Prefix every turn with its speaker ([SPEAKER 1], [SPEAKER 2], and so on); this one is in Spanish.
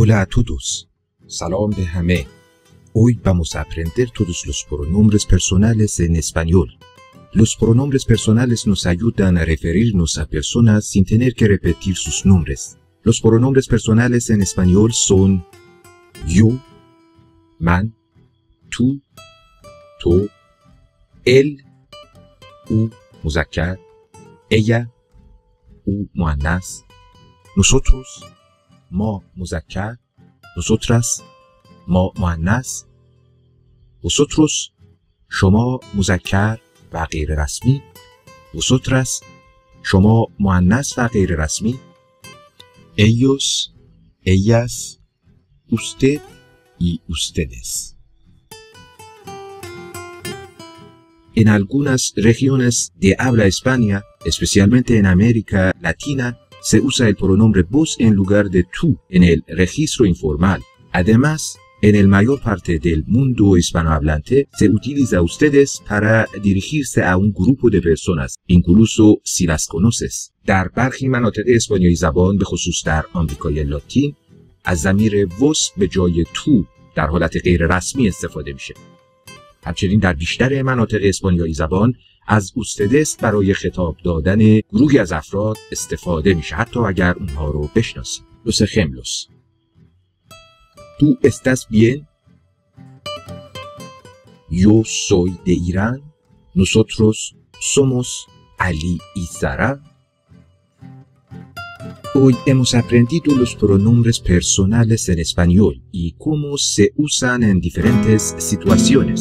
[SPEAKER 1] Hola a todos. Salam de همه. Hoy vamos a aprender todos los pronombres personales en español. Los pronombres personales nos ayudan a referirnos a personas sin tener que repetir sus nombres. Los pronombres personales en español son yo, man, tú, تو، él, او مذکر، ella، او مؤنث، nosotros، ما مذکر، nosotras، ما مؤنث، vosotros، شما مذکر و غیر رسمی، vosotras، شما مؤنث و غیر رسمی، ellos، ellas، usted y ustedes. En algunas regiones de habla hispana, especialmente en América Latina, se usa el pronombre vos en lugar de tú en el registro informal. Además, en la mayor parte del mundo hispanohablante se utiliza ustedes para dirigirse a un grupo de personas, incluso si las conoces. در برخی مناطق اسپانیایی زبان به خصوص در آمریکای لاتین از ضمیر وس به جای تو در حالت غیر رسمی استفاده میشه. همچنین در بیشتر مناطق اسپانیایی زبان از ustedes برای خطاب دادن گروهی از افراد استفاده میشه، حتی اگر اونها رو بشناسید. Los ejemplos. ¿Tú estás bien? Yo soy de Irán. Nosotros somos Ali y Sara. Hoy hemos aprendido los pronombres personales en español y cómo se usan en diferentes situaciones.